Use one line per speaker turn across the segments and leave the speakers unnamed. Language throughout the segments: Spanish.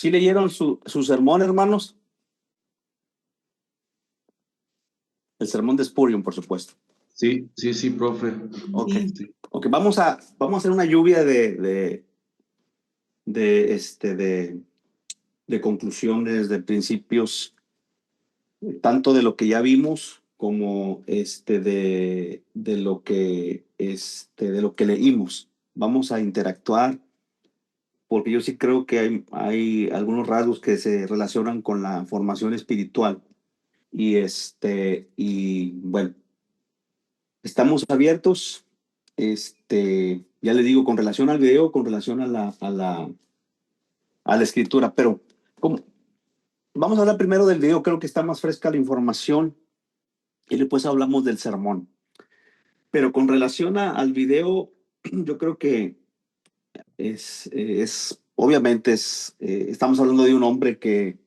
¿Sí leyeron su sermón, hermanos? El sermón de Spurgeon, por supuesto.
Sí, sí, sí, profe.
Ok.
Sí.
Ok, vamos a hacer una lluvia de conclusiones, de principios, tanto de lo que ya vimos como de lo que leímos. Vamos a interactuar porque yo sí creo que hay algunos rasgos que se relacionan con la formación espiritual. Y bueno, estamos abiertos. Ya le digo, con relación al video, con relación a la escritura, pero ¿cómo? Vamos a hablar primero del video, creo que está más fresca la información y después hablamos del sermón. Pero con relación al video, yo creo que obviamente estamos hablando de un hombre que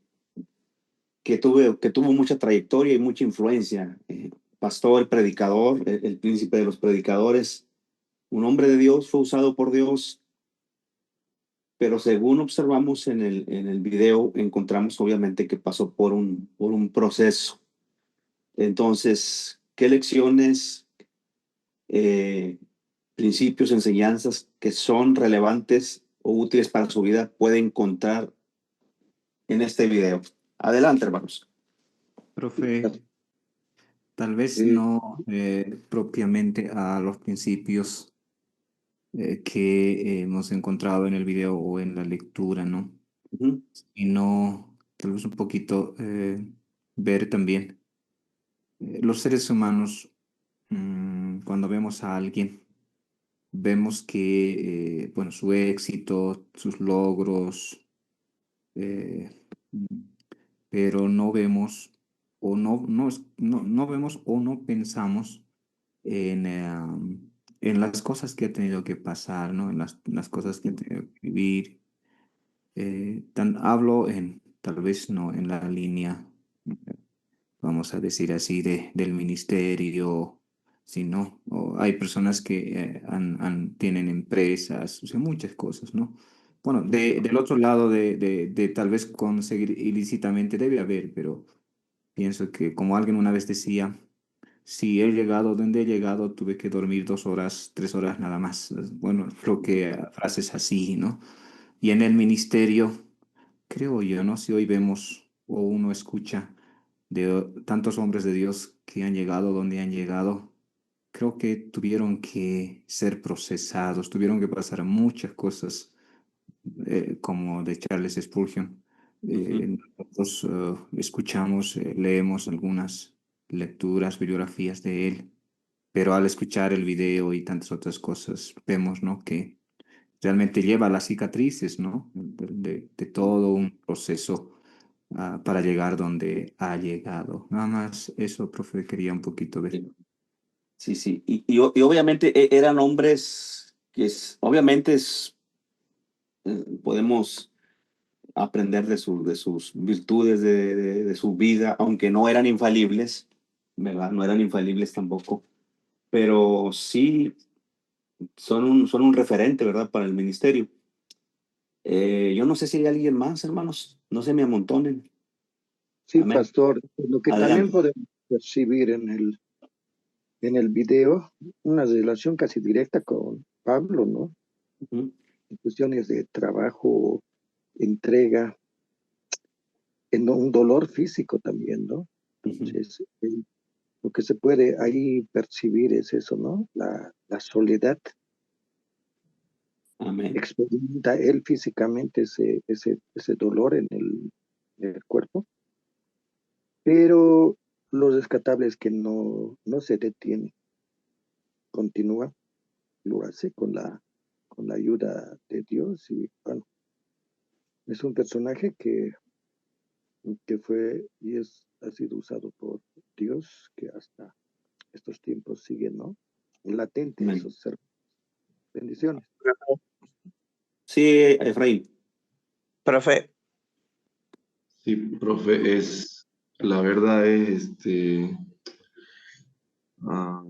tuvo mucha trayectoria y mucha influencia. Pastor, predicador, el príncipe de los predicadores, un hombre de Dios, fue usado por Dios, pero según observamos en el video, encontramos obviamente que pasó por un proceso. Entonces, ¿qué lecciones, eh, principios, enseñanzas que son relevantes o útiles para su vida puede encontrar en este video? Adelante, hermanos.
Profe, tal vez
Eh,
no propiamente a los principios que hemos encontrado en el video o en la lectura, ¿no?
Ujú.
Sino tal vez un poquito ver también los seres humanos, cuando vemos a alguien, vemos que, bueno, su éxito, sus logros, eh, pero no vemos o no vemos o no pensamos en las cosas que ha tenido que pasar, ¿no? En las cosas que ha tenido que vivir. Hablo tal vez no en la línea, vamos a decir así, del ministerio, sino o hay personas que tienen empresas, o sea, muchas cosas, ¿no? Bueno, del otro lado de tal vez conseguir ilícitamente debe haber, pero pienso que como alguien una vez decía, si he llegado donde he llegado, tuve que dormir 2 horas, 3 horas nada más. Bueno, creo que frases así, ¿no? Y en el ministerio, creo yo, ¿no? Si hoy vemos o uno escucha de tantos hombres de Dios que han llegado donde han llegado, creo que tuvieron que ser procesados, tuvieron que pasar muchas cosas, como de Charles Spurgeon.
Ujú.
Nosotros escuchamos, leemos algunas lecturas, bibliografías de él, pero al escuchar el video y tantas otras cosas, vemos, ¿no? Que realmente lleva las cicatrices, ¿no? De todo un proceso para llegar donde ha llegado. Nada más eso, profe, quería un poquito ver.
Sí, sí. Y obviamente eran hombres obviamente podemos aprender de sus virtudes, de su vida, aunque no eran infalibles, ¿verdad? No eran infalibles tampoco, pero sí son un referente, ¿verdad? Para el ministerio. Yo no sé si hay alguien más, hermanos, no se me amontonen.
Sí,
Amén.
pastor, lo que también
Adelante.
podemos percibir en el video, una relación casi directa con Pablo, ¿no?
Ujú,
En cuestiones de trabajo, entrega, en un dolor físico también, ¿no?
ujú.
Entonces, lo que se puede ahí percibir es eso, ¿no? La soledad.
Amén.
Experimenta él físicamente ese dolor en el cuerpo, pero lo rescatable es que no se detiene, continúa, lo hace con la ayuda de Dios y bueno, es un personaje que fue y ha sido usado por Dios, que hasta estos tiempos sigue, ¿no? Latente
Amén.
esos ser. Bendiciones.
Sí, Efraín.
Profe,
sí, profe, la verdad es, ah,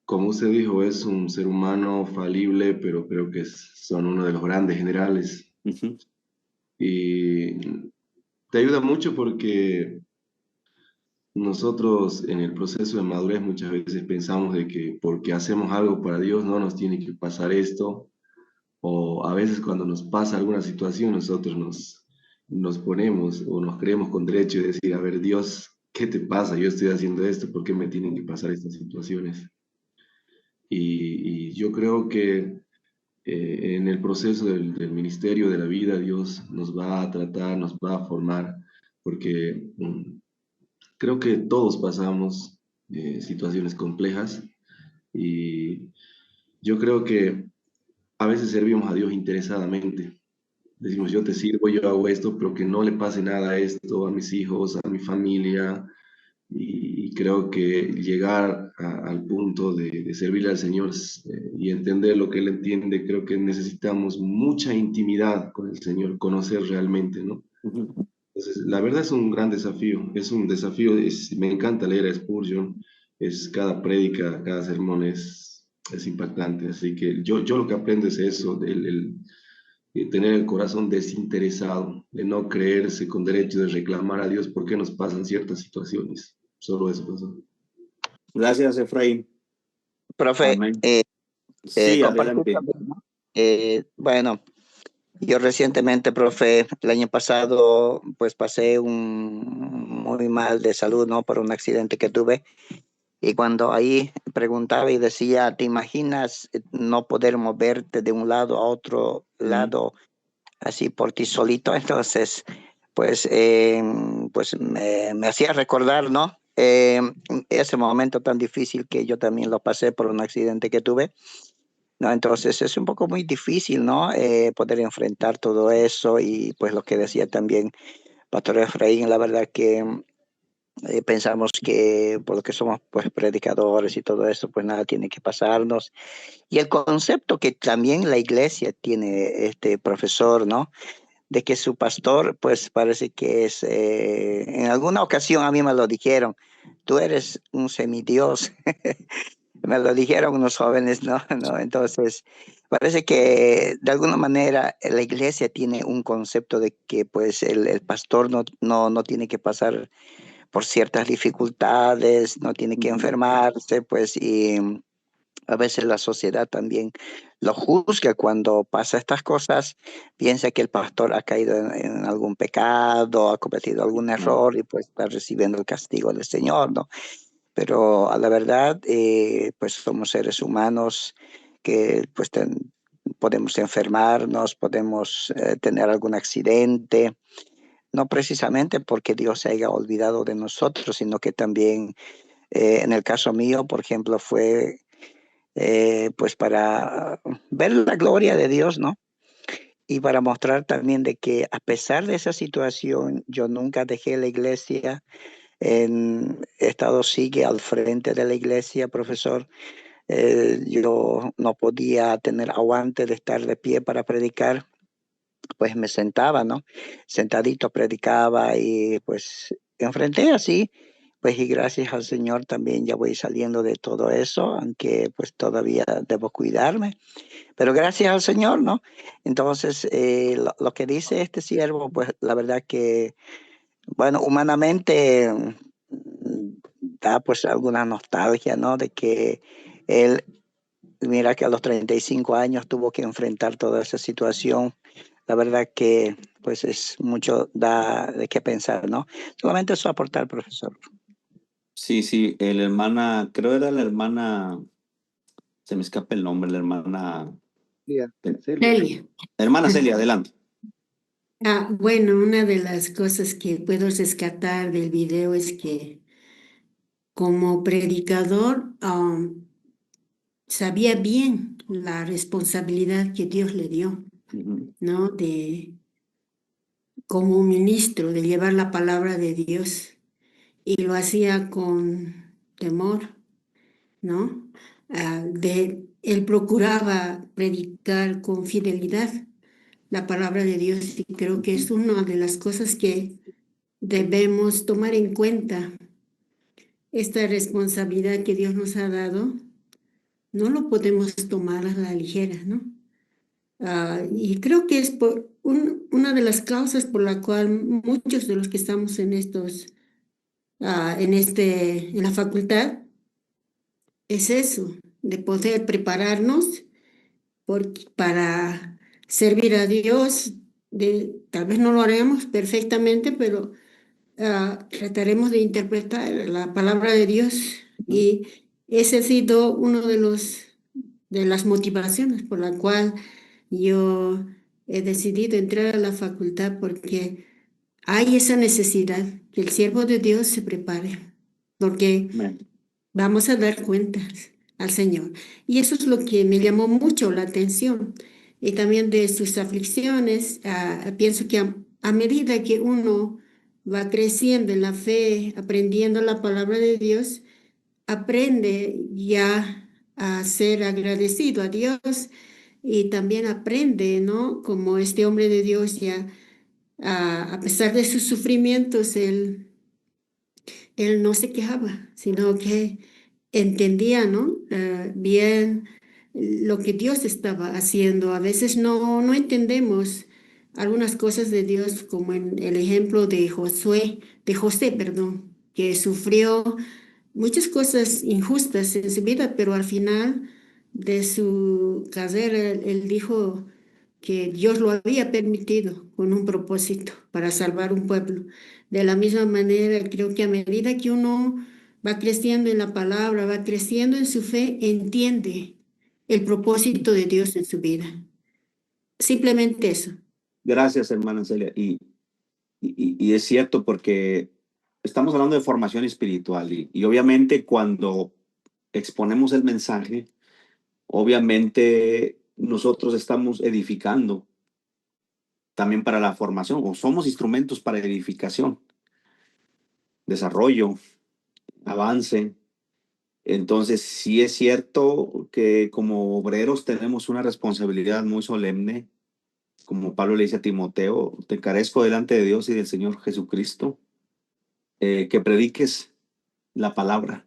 como usted dijo, es un ser humano falible, pero creo que son uno de los grandes generales.
Ujú.
Y te ayuda mucho porque nosotros en el proceso de madurez muchas veces pensamos de que porque hacemos algo para Dios no nos tiene que pasar esto, o a veces cuando nos pasa alguna situación nosotros nos ponemos o nos creemos con derecho de decir, a ver, Dios, ¿qué te pasa? Yo estoy haciendo esto, ¿por qué me tienen que pasar estas situaciones? Y yo creo que en el proceso del ministerio de la vida, Dios nos va a tratar, nos va a formar, porque creo que todos pasamos situaciones complejas y yo creo que a veces servimos a Dios interesadamente. Decimos, yo te sirvo, yo hago esto, pero que no le pase nada a esto, a mis hijos, a mi familia. Y creo que llegar al punto de servirle al Señor y entender lo que Él entiende, creo que necesitamos mucha intimidad con el Señor, conocer realmente, ¿no?
Ujú.
Entonces, la verdad es un gran desafío, es un desafío, me encanta leer a Spurgeon, cada prédica, cada sermón es impactante, así que yo lo que aprendo es eso, tener el corazón desinteresado, de no creerse con derecho de reclamar a Dios por qué nos pasan ciertas situaciones, solo eso pasó.
Gracias, Efraín.
Profe,
Amén. Sí,
compartir
adelante.
también, ¿no? Bueno, yo recientemente, profe, el año pasado, pues pasé muy mal de salud, ¿no? Por un accidente que tuve. Y cuando ahí preguntaba y decía, ¿te imaginas no poder moverte de un lado a otro lado así por ti solito? Entonces, pues me hacía recordar, ¿no? Ese momento tan difícil que yo también lo pasé por un accidente que tuve, ¿no? Entonces es un poco muy difícil, ¿no? Poder enfrentar todo eso y pues lo que decía también Pastor Efraín, la verdad que pensamos que por lo que somos pues predicadores y todo eso, pues nada tiene que pasarnos. Y el concepto que también la iglesia tiene, este profesor, ¿no? De que su pastor, pues parece que es, en alguna ocasión a mí me lo dijeron, tú eres un semidios, me lo dijeron unos jóvenes, ¿no? ¿No? Entonces, parece que de alguna manera la iglesia tiene un concepto de que pues el pastor no tiene que pasar por ciertas dificultades, no tiene que enfermarse, pues, y a veces la sociedad también lo juzga cuando pasa estas cosas, piensa que el pastor ha caído en algún pecado, ha cometido algún error y pues está recibiendo el castigo del Señor, ¿no? Pero a la verdad, pues somos seres humanos que pues podemos enfermarnos, podemos tener algún accidente, no precisamente porque Dios se haya olvidado de nosotros, sino que también en el caso mío, por ejemplo, fue pues para ver la gloria de Dios, ¿no? Y para mostrar también de que a pesar de esa situación, yo nunca dejé la iglesia, he estado sigue al frente de la iglesia, profesor. Yo no podía tener aguante de estar de pie para predicar, pues me sentaba, ¿no? Sentadito predicaba y pues enfrenté así, pues y gracias al Señor también ya voy saliendo de todo eso, aunque pues todavía debo cuidarme, pero gracias al Señor, ¿no? Entonces, lo que dice este siervo, pues la verdad que, bueno, humanamente da pues alguna nostalgia, ¿no? De que él, mira que a los 35 años tuvo que enfrentar toda esa situación. La verdad que pues es mucho da de qué pensar, ¿no? Solamente eso aportar, profesor.
Sí, sí, la hermana, creo era la hermana, se me escapa el nombre, la hermana,
Celia,
Celia.
hermana Celia, adelante.
Bueno, una de las cosas que puedo rescatar del video es que como predicador sabía bien la responsabilidad que Dios le dio, ¿no? De como un ministro, de llevar la palabra de Dios. Y lo hacía con temor, ¿no? Él procuraba predicar con fidelidad la palabra de Dios y creo que es una de las cosas que debemos tomar en cuenta. Esta responsabilidad que Dios nos ha dado, no lo podemos tomar a la ligera, ¿no? Y creo que es por una de las causas por la cual muchos de los que estamos en estos, en la facultad, es eso, de poder prepararnos para servir a Dios. Tal vez no lo haremos perfectamente, pero trataremos de interpretar la palabra de Dios. Y ese ha sido uno de las motivaciones por la cual yo he decidido entrar a la facultad, porque hay esa necesidad que el siervo de Dios se prepare, porque
Amén.
vamos a dar cuentas al Señor. Y eso es lo que me llamó mucho la atención. Y también de sus aflicciones, pienso que a medida que uno va creciendo en la fe, aprendiendo la palabra de Dios, aprende ya a ser agradecido a Dios, y también aprende, ¿no? Como este hombre de Dios ya, a pesar de sus sufrimientos, él no se quejaba, sino que entendía, ¿no? Bien lo que Dios estaba haciendo. A veces no entendemos algunas cosas de Dios, como en el ejemplo de José, perdón, que sufrió muchas cosas injustas en su vida, pero al final de su carrera, él dijo que Dios lo había permitido con un propósito para salvar un pueblo. De la misma manera, creo que a medida que uno va creciendo en la palabra, va creciendo en su fe, entiende el propósito de Dios en su vida. Simplemente eso.
Gracias, hermana Celia. Y es cierto, porque estamos hablando de formación espiritual y obviamente cuando exponemos el mensaje, obviamente nosotros estamos edificando también para la formación, o somos instrumentos para edificación, desarrollo, avance. Entonces, sí es cierto que como obreros tenemos una responsabilidad muy solemne. Como Pablo le dice a Timoteo, te encarezco delante de Dios y del Señor Jesucristo, que prediques la palabra,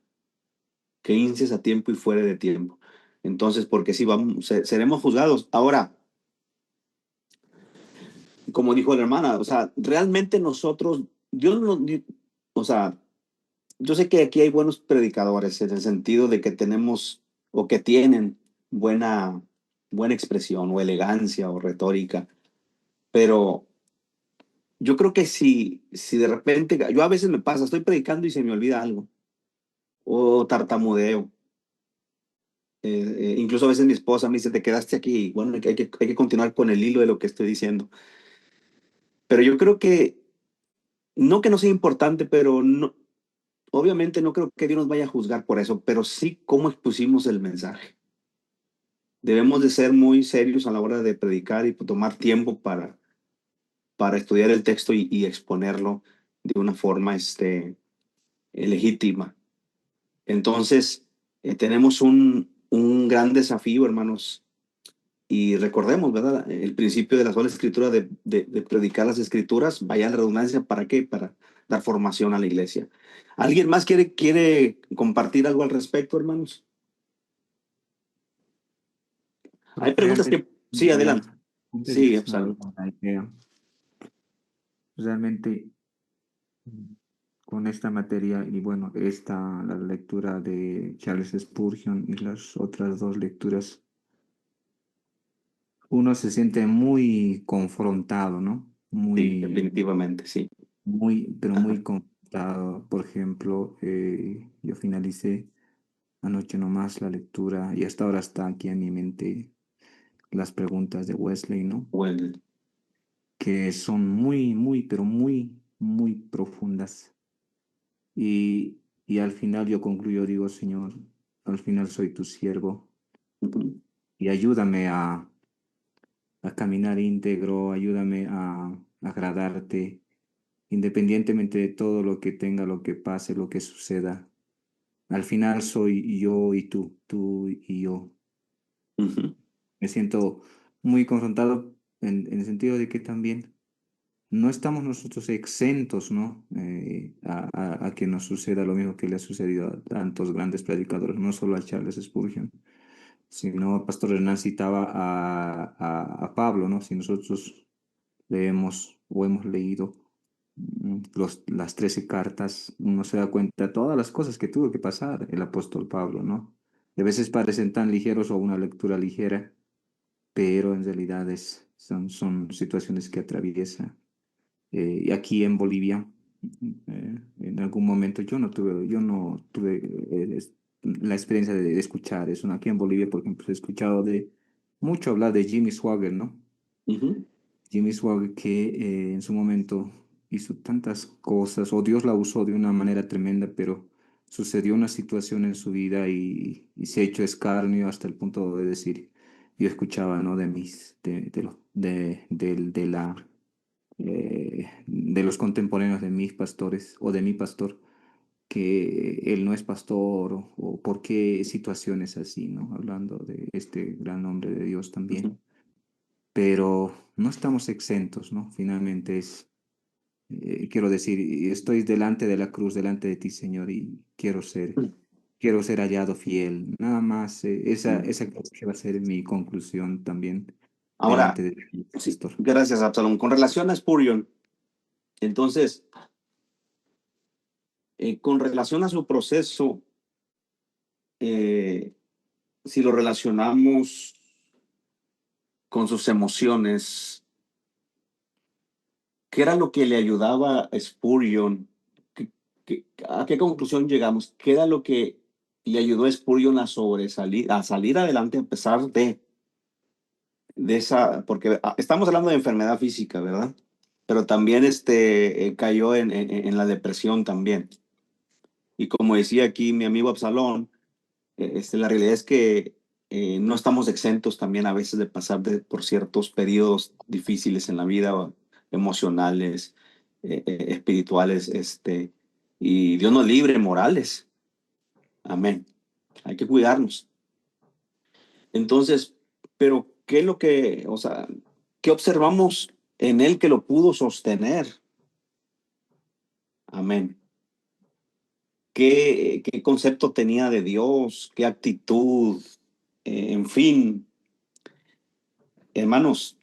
que inces a tiempo y fuera de tiempo. Entonces, porque si vamos, seremos juzgados. Ahora, como dijo la hermana, o sea, realmente nosotros, Dios no, o sea, yo sé que aquí hay buenos predicadores en el sentido de que tenemos o que tienen buena expresión o elegancia o retórica, pero yo creo que si de repente, yo a veces me pasa, estoy predicando y se me olvida algo, o tartamudeo. Incluso a veces mi esposa me dice, te quedaste aquí, y bueno, hay que continuar con el hilo de lo que estoy diciendo. Pero yo creo que no sea importante, pero no, obviamente no creo que Dios nos vaya a juzgar por eso, pero sí cómo expusimos el mensaje. Debemos de ser muy serios a la hora de predicar y tomar tiempo para estudiar el texto y exponerlo de una forma legítima. Entonces, tenemos un gran desafío, hermanos, y recordemos, ¿verdad? El principio de la sola escritura de predicar las escrituras, vaya la redundancia, ¿para qué? Para dar formación a la iglesia. ¿Alguien más quiere compartir algo al respecto, hermanos? Hay preguntas que... Sí, adelante. Sí, Absalom.
Realmente con esta materia y bueno, la lectura de Charles Spurgeon y las otras dos lecturas, uno se siente muy confrontado, ¿no?
Sí, definitivamente, sí.
Pero
Ajá.
muy confrontado. Por ejemplo, yo finalicé anoche nomás la lectura y hasta ahora está aquí en mi mente las preguntas de Wesley, ¿no?
Bueno,
Que son muy, pero muy profundas. Y al final yo concluyo, digo, Señor, al final soy tu siervo y ayúdame a caminar íntegro, ayúdame a agradarte, independientemente de todo lo que tenga, lo que pase, lo que suceda. Al final soy yo y tú y yo.
ujú.
Me siento muy confrontado en el sentido de que también no estamos nosotros exentos, ¿no? A que nos suceda lo mismo que le ha sucedido a tantos grandes predicadores, no solo a Charles Spurgeon, sino Pastor Hernán citaba a Pablo, ¿no? Si nosotros leemos o hemos leído las 13 cartas, uno se da cuenta de todas las cosas que tuvo que pasar el apóstol Pablo, ¿no? De veces parecen tan ligeros o una lectura ligera, pero en realidad son situaciones que atraviesa. Y aquí en Bolivia, en algún momento yo no tuve la experiencia de escuchar eso, ¿no? Aquí en Bolivia, por ejemplo, he escuchado mucho hablar de Jimmy Swaggart, ¿no?
Ujú.
Jimmy Swaggart que en su momento hizo tantas cosas, o Dios la usó de una manera tremenda, pero sucedió una situación en su vida y se ha hecho escarnio hasta el punto de decir, yo escuchaba, ¿no? De los contemporáneos de mis pastores o de mi pastor, que él no es pastor o por qué situaciones así, ¿no? Hablando de este gran hombre de Dios también.
Ujú.
Pero no estamos exentos, ¿no? Finalmente quiero decir, estoy delante de la cruz, delante de ti, Señor, y quiero ser hallado fiel. Nada más, esa creo que va a ser mi conclusión también
Ahora,
delante de ti,
sí,
pastor.
gracias, Absalón. Con relación a Spurgeon, entonces, con relación a su proceso, eh, si lo relacionamos con sus emociones, ¿qué era lo que le ayudaba a Spurgeon? ¿A qué conclusión llegamos? ¿Qué era lo que le ayudó a Spurgeon a sobresalir, a salir adelante a pesar de esa, porque estamos hablando de enfermedad física, ¿verdad? Pero también cayó en la depresión también. Y como decía aquí mi amigo Absalón, la realidad es que no estamos exentos también a veces de pasar por ciertos periodos difíciles en la vida, o emocionales, espirituales, y Dios nos libre, morales. Amén. Hay que cuidarnos. Entonces, pero ¿qué es lo que, o sea, qué observamos en él que lo pudo sostener? Amén. ¿Qué concepto tenía de Dios? ¿Qué actitud? En fin, hermanos,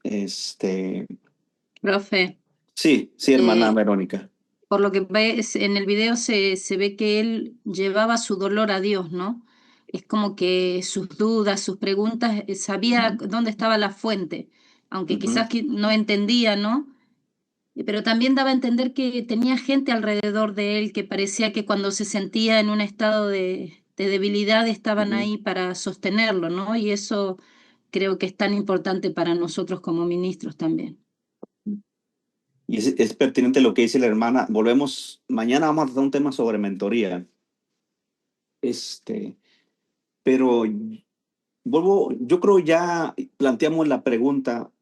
Profe,
sí, sí, hermana
eh,
Verónica.
por lo que ves en el video se ve que él llevaba su dolor a Dios, ¿no? Es como que sus dudas, sus preguntas, sabía dónde estaba la fuente, aunque quizás que no entendía, ¿no? Pero también daba a entender que tenía gente alrededor de él que parecía que cuando se sentía en un estado de debilidad estaban
Ujú.
ahí para sostenerlo, ¿no? Y eso creo que es tan importante para nosotros como ministros también.
Y es pertinente lo que dice la hermana. Volvemos, mañana vamos a tratar un tema sobre mentoría. Pero yo creo ya planteamos la pregunta,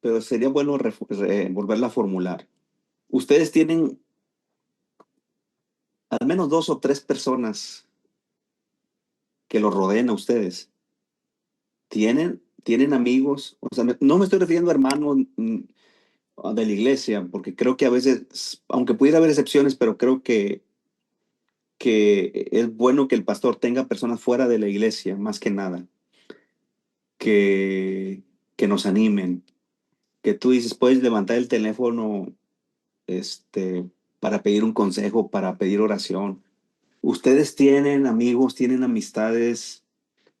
pero sería bueno volverla a formular. Ustedes tienen al menos 2 o 3 personas que los rodeen a ustedes. ¿Tienen amigos? O sea, no me estoy refiriendo a hermanos de la iglesia, porque creo que a veces, aunque pudiera haber excepciones, pero creo que es bueno que el pastor tenga personas fuera de la iglesia, más que nada, que, que nos animen, que tú dices, puedes levantar el teléfono para pedir un consejo, para pedir oración. Ustedes tienen amigos, tienen amistades,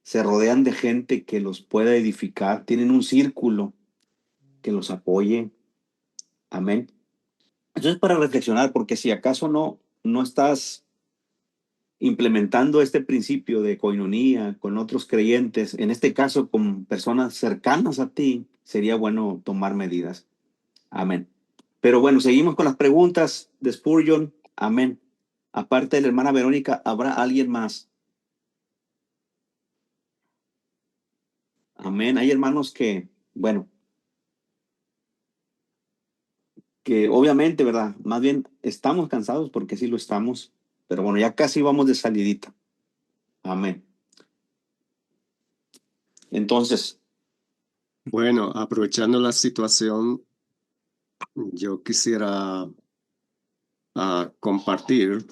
se rodean de gente que los pueda edificar, tienen un círculo que los apoye. Amén. Entonces, para reflexionar, porque si acaso no estás implementando este principio de coinonía con otros creyentes, en este caso con personas cercanas a ti, sería bueno tomar medidas. Amén. Pero bueno, seguimos con las preguntas de Spurgeon. Amén. Aparte de la hermana Verónica, ¿habrá alguien más? Amén. Hay hermanos que, bueno, que obviamente, ¿verdad? Más bien estamos cansados porque sí lo estamos, pero bueno, ya casi vamos de salidita. Amén. Entonces,
Bueno, aprovechando la situación, yo quisiera compartir.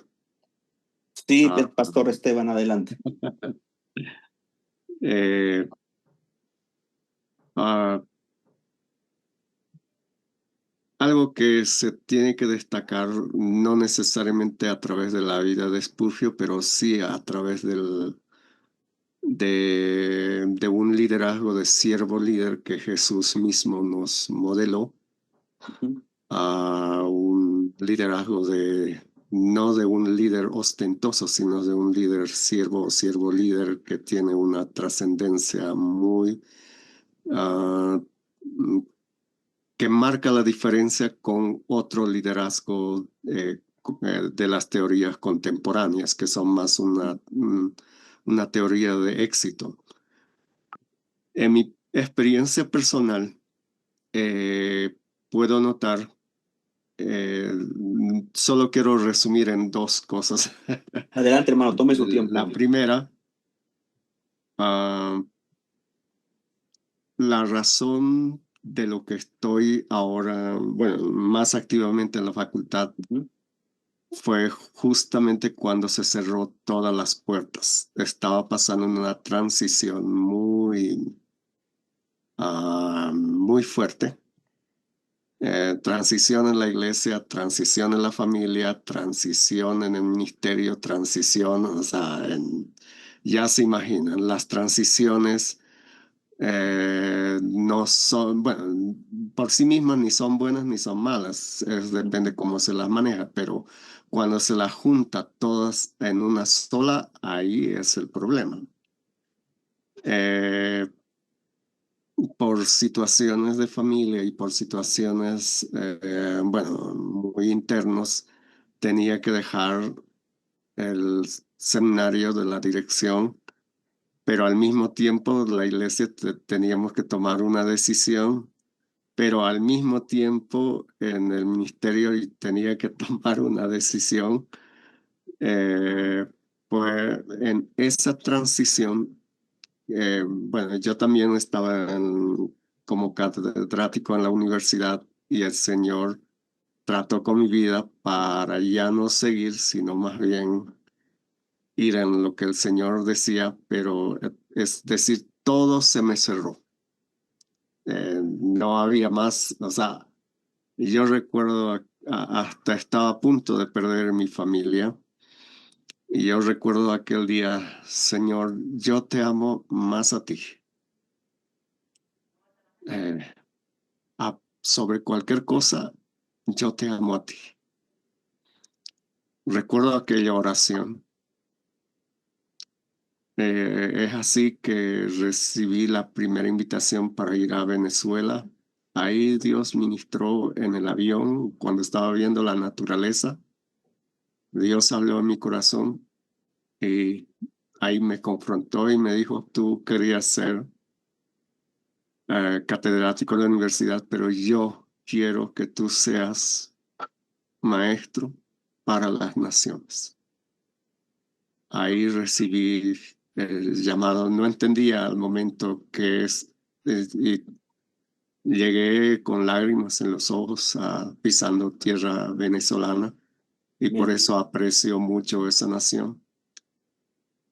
sí, el pastor Esteban, adelante.
eh, ah, algo que se tiene que destacar, no necesariamente a través de la vida de Spurgeon, pero sí a través de un liderazgo de siervo líder que Jesús mismo nos modeló, a un liderazgo no de un líder ostentoso, sino de un líder siervo o siervo líder que tiene una trascendencia muy que marca la diferencia con otro liderazgo de las teorías contemporáneas, que son más una teoría de éxito. En mi experiencia personal, puedo notar, solo quiero resumir en dos cosas.
Adelante, hermano, tome su tiempo.
La primera, la razón de lo que estoy ahora, bueno, más activamente en la facultad, fue justamente cuando se cerró todas las puertas. Estaba pasando una transición muy fuerte. Transición en la iglesia, transición en la familia, transición en el ministerio, transición, o sea, ya se imaginan, las transiciones no son, bueno, por sí mismas ni son buenas ni son malas, depende cómo se las maneja, pero cuando se las junta todas en una sola, ahí es el problema. Por situaciones de familia y por situaciones, bueno, muy internos, tenía que dejar el seminario de la dirección, pero al mismo tiempo la iglesia teníamos que tomar una decisión, pero al mismo tiempo en el ministerio tenía que tomar una decisión. Pues en esa transición, bueno, yo también estaba como catedrático en la universidad y el Señor trató con mi vida para ya no seguir, sino más bien ir en lo que el Señor decía, pero es decir, todo se me cerró. No había más, o sea, yo recuerdo hasta estaba a punto de perder mi familia. Y yo recuerdo aquel día, Señor, yo te amo más a ti. Sobre cualquier cosa, yo te amo a ti. Recuerdo aquella oración. Es así que recibí la primera invitación para ir a Venezuela. Ahí Dios ministró en el avión cuando estaba viendo la naturaleza. Dios habló en mi corazón y ahí me confrontó y me dijo, tú querías ser catedrático de la universidad, pero yo quiero que tú seas maestro para las naciones. Ahí recibí el llamado, no entendía al momento qué es, y llegué con lágrimas en los ojos pisando tierra venezolana y por eso aprecio mucho esa nación.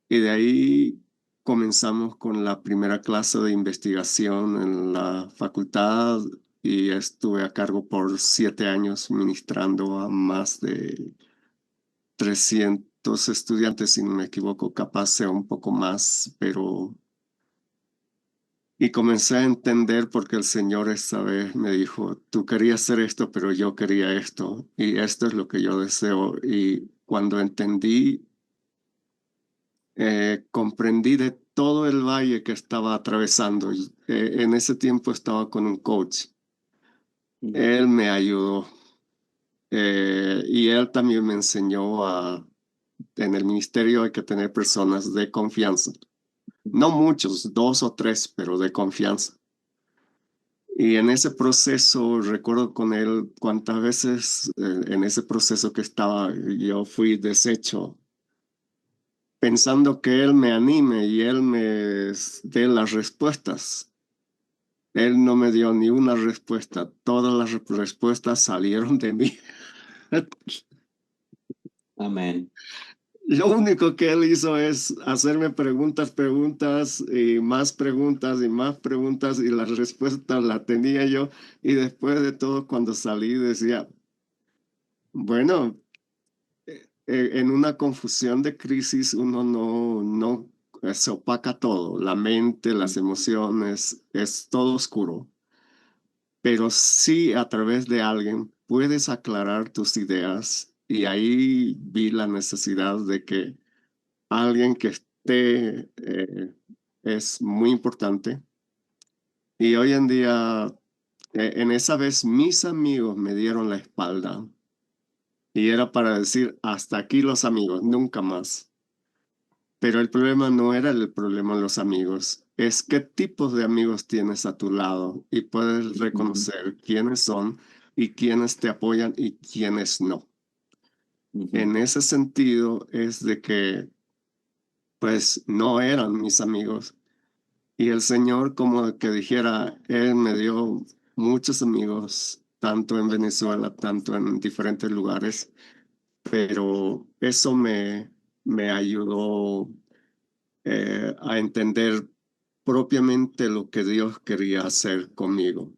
Y de ahí comenzamos con la primera clase de investigación en la facultad y estuve a cargo por 7 años ministrando a más de 300 estudiantes, si no me equivoco, capaz sea un poco más, pero... Y comencé a entender porque el Señor esta vez me dijo, tú querías hacer esto, pero yo quería esto, y esto es lo que yo deseo. Y cuando entendí, comprendí de todo el valle que estaba atravesando. En ese tiempo estaba con un coach. Él me ayudó. Y él también me enseñó en el ministerio hay que tener personas de confianza. No muchos, 2 o 3, pero de confianza. Y en ese proceso, recuerdo con él cuántas veces en ese proceso que estaba, yo fui deshecho, pensando que él me anime y él me dé las respuestas. Él no me dio ni una respuesta, todas las respuestas salieron de mí.
Amén.
Lo único que él hizo es hacerme preguntas, y más preguntas y más preguntas, y las respuestas las tenía yo. Y después de todo, cuando salí, decía, bueno, en una confusión de crisis uno no se opaca todo, la mente, las emociones, es todo oscuro. Pero sí a través de alguien puedes aclarar tus ideas, y ahí vi la necesidad de que alguien que esté es muy importante. Y hoy en día, en esa vez, mis amigos me dieron la espalda, y era para decir, hasta aquí los amigos, nunca más. Pero el problema no era el problema de los amigos, es qué tipos de amigos tienes a tu lado, y puedes reconocer quiénes son y quiénes te apoyan y quiénes no. En ese sentido es de que pues no eran mis amigos, y el Señor, como que dijera, Él me dio muchos amigos, tanto en Venezuela, tanto en diferentes lugares, pero eso me ayudó a entender propiamente lo que Dios quería hacer conmigo.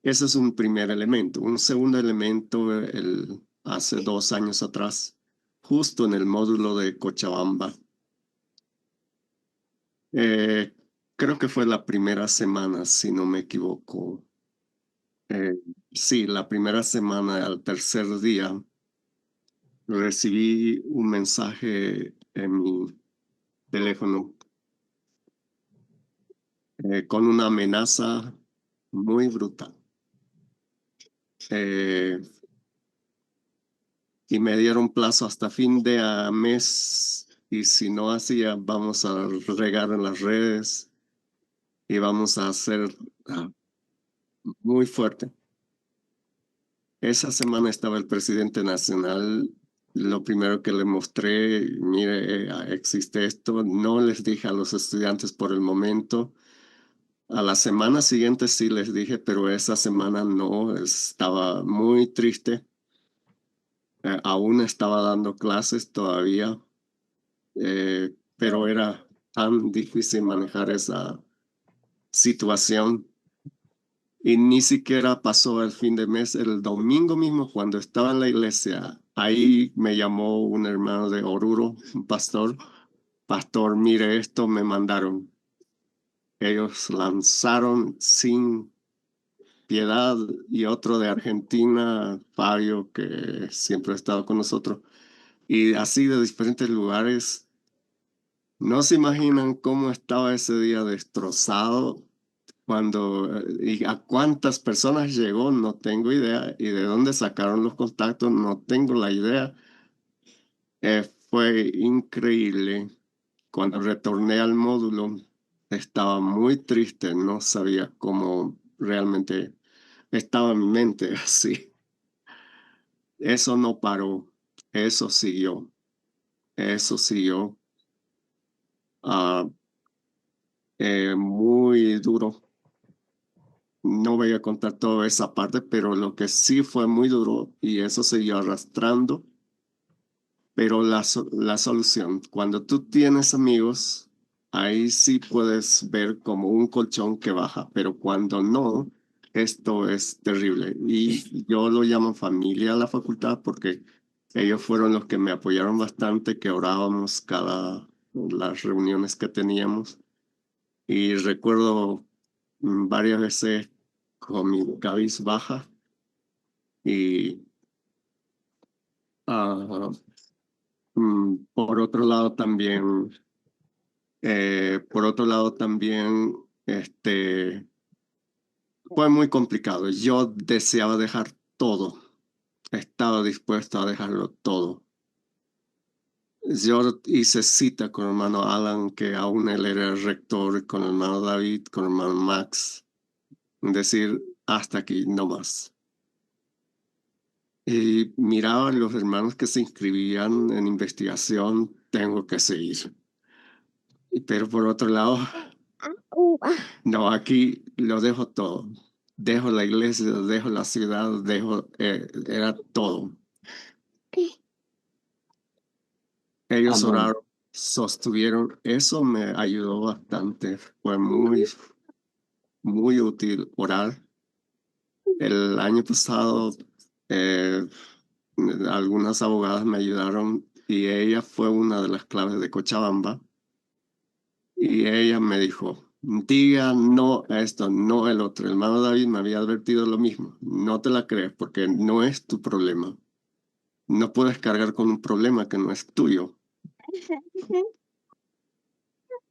Ese es un primer elemento. Un segundo elemento, hace 2 años atrás, justo en el módulo de Cochabamba, eh, creo que fue la primera semana, si no me equivoco. Sí, la primera semana, al tercer día, recibí un mensaje en mi teléfono con una amenaza muy brutal. Y me dieron plazo hasta fin de mes, y si no hacía, vamos a regar en las redes y vamos a hacer muy fuerte. Esa semana estaba el presidente nacional. Lo primero que le mostré, mire, existe esto. No les dije a los estudiantes por el momento. A la semana siguiente sí les dije, pero esa semana no, estaba muy triste. Aún estaba dando clases todavía, pero era tan difícil manejar esa situación. Y ni siquiera pasó el fin de mes. El domingo mismo, cuando estaba en la iglesia, ahí me llamó un hermano de Oruro, un pastor. Pastor, mire esto, me mandaron. Ellos lanzaron sin piedad. Y otro de Argentina, Fabio, que siempre ha estado con nosotros. Y así de diferentes lugares. No se imaginan cómo estaba ese día destrozado. Y a cuántas personas llegó, no tengo idea, y de dónde sacaron los contactos, no tengo la idea. Fue increíble. Cuando retorné al módulo, estaba muy triste, no sabía cómo realmente estaba mi mente así. Eso no paró, eso siguió, eso siguió. Ah, muy duro. No voy a contar toda esa parte, pero lo que sí fue muy duro, y eso siguió arrastrando, pero la solución, cuando tú tienes amigos, ahí sí puedes ver como un colchón que baja, pero cuando no, esto es terrible. Y yo lo llamo familia a la facultad, porque ellos fueron los que me apoyaron bastante, que orábamos las reuniones que teníamos. Y recuerdo varias veces con mi cabeza baja, y por otro lado también, fue muy complicado. Yo deseaba dejar todo, estaba dispuesto a dejarlo todo. Yo hice cita con el hermano Alan, que aún él era el rector, con el hermano David, con el hermano Max, decir, hasta aquí, no más. Y miraba a los hermanos que se inscribían en investigación, tengo que seguir. Pero por otro lado, no, aquí lo dejo todo. Dejo la iglesia, dejo la ciudad, era todo. Ellos
Amén.
oraron, sostuvieron. Eso me ayudó bastante. Fue muy, muy útil orar. El año pasado, eh, algunas abogadas me ayudaron y ella fue una de las claves de Cochabamba. Y ella me dijo, diga no a esto, no el otro. El hermano David me había advertido lo mismo. No te la crees porque no es tu problema. No puedes cargar con un problema que no es tuyo.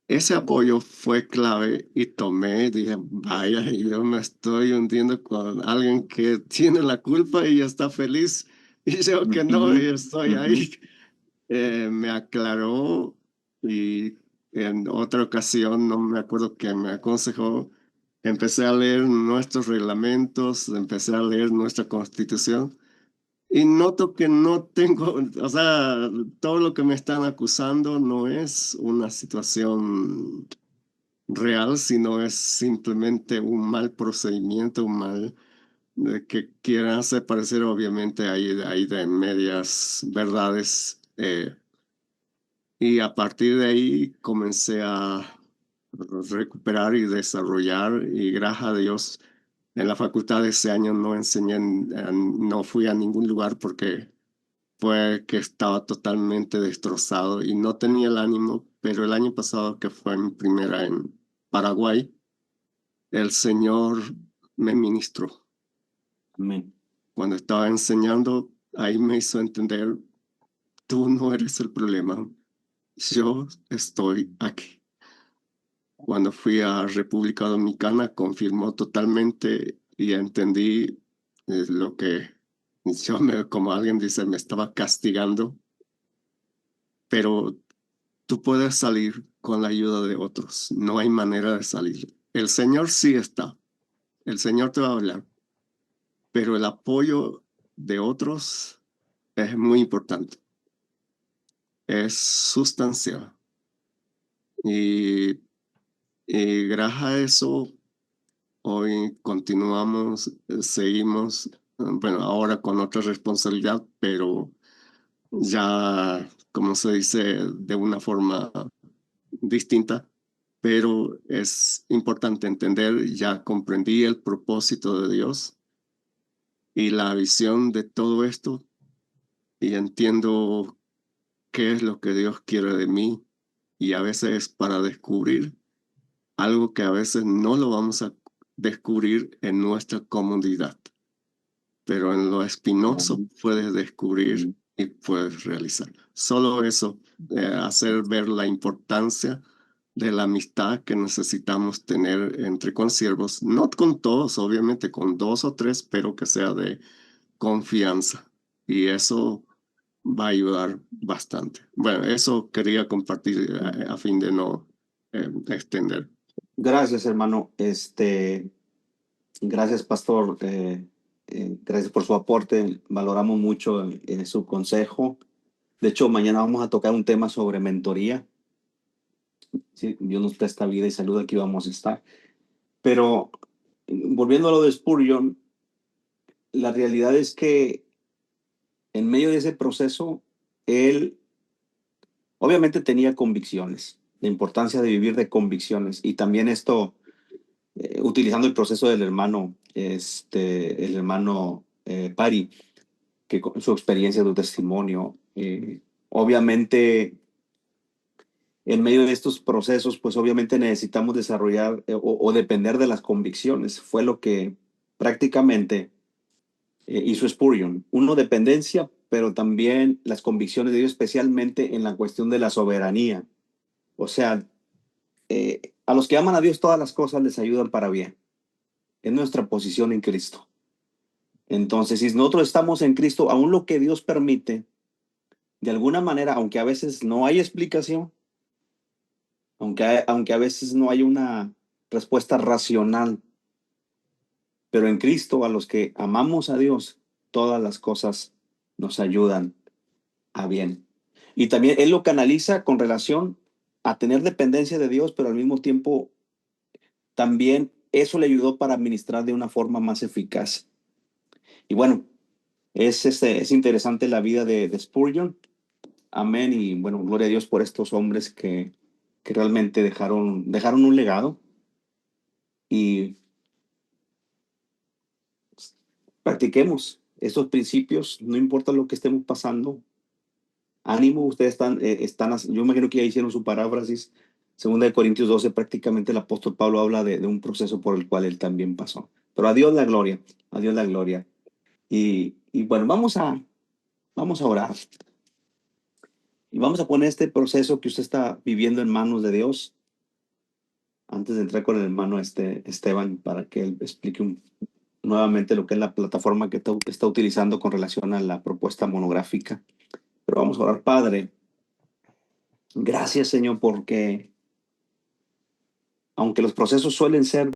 Ese apoyo fue clave y tomé, dije, vaya, yo me estoy hundiendo con alguien que tiene la culpa y está feliz. Y yo que no,
Ujú,
yo estoy
ujú.
ahí. Me aclaró y en otra ocasión, no me acuerdo que me aconsejó, empecé a leer nuestros reglamentos, empecé a leer nuestra constitución y noto que no tengo, o sea, todo lo que me están acusando no es una situación real, sino es simplemente un mal procedimiento, un mal que quieran hacer parecer, obviamente hay de medias verdades. Y a partir de ahí comencé a recuperar y desarrollar y gracias a Dios en la facultad de ese año no enseñé, no fui a ningún lugar porque fue que estaba totalmente destrozado y no tenía el ánimo, pero el año pasado que fue mi primera en Paraguay, el Señor me ministró.
Amén.
Cuando estaba enseñando, ahí me hizo entender, tú no eres el problema, yo estoy aquí. Cuando fui a República Dominicana, confirmó totalmente y entendí lo que yo, como alguien dice, me estaba castigando, pero tú puedes salir con la ayuda de otros. No hay manera de salir. El Señor sí está. El Señor te va a hablar, pero el apoyo de otros es muy importante. Es sustancial. Y, y gracias a eso, hoy continuamos, seguimos, bueno, ahora con otra responsabilidad, pero ya, como se dice, de una forma distinta, pero es importante entender, ya comprendí el propósito de Dios y la visión de todo esto y entiendo qué es lo que Dios quiere de mí y a veces para descubrir algo que a veces no lo vamos a descubrir en nuestra comunidad, pero en lo espinoso
Amén.
puedes descubrir y puedes realizar. Solo eso, hacer ver la importancia de la amistad que necesitamos tener entre consiervos, no con todos, obviamente con 2 o 3, pero que sea de confianza. Y eso va a ayudar bastante. Bueno, eso quería compartir a fin de no extender.
Gracias, hermano. Gracias, pastor. Gracias por su aporte. Valoramos mucho su consejo. De hecho, mañana vamos a tocar un tema sobre mentoría. Sí, Dios nos presta vida y salud, aquí vamos a estar. Pero volviendo a lo de Spurgeon, la realidad es que en medio de ese proceso, él obviamente tenía convicciones, la importancia de vivir de convicciones y también esto, utilizando el proceso del hermano, el hermano Pari, que con su experiencia, su testimonio, obviamente en medio de estos procesos, pues obviamente necesitamos desarrollar o depender de las convicciones. Fue lo que prácticamente hizo Spurgeon. Uno, dependencia, pero también las convicciones de Dios, especialmente en la cuestión de la soberanía. O sea, a los que aman a Dios todas las cosas les ayudan para bien. Es nuestra posición en Cristo. Entonces, si nosotros estamos en Cristo, aún lo que Dios permite, de alguna manera, aunque a veces no hay explicación, aunque a veces no hay una respuesta racional, pero en Cristo, a los que amamos a Dios, todas las cosas nos ayudan a bien. Y también Él lo canaliza con relación a tener dependencia de Dios, pero al mismo tiempo también eso le ayudó para administrar de una forma más eficaz. Y bueno, es interesante la vida de Spurgeon. Amén. Y bueno, gloria a Dios por estos hombres que realmente dejaron un legado y practiquemos estos principios, no importa lo que estemos pasando. Ánimo, ustedes yo imagino que ya hicieron su paráfrasis. 2 Corintios 12, prácticamente el apóstol Pablo habla de un proceso por el cual él también pasó. Pero a Dios la gloria, a Dios la gloria. Y bueno, vamos a orar. Y vamos a poner este proceso que usted está viviendo en manos de Dios. Antes de entrar con el hermano Esteban, para que él explique nuevamente lo que es la plataforma que está utilizando con relación a la propuesta monográfica. Pero vamos a orar. Padre, gracias, Señor, porque aunque los procesos suelen ser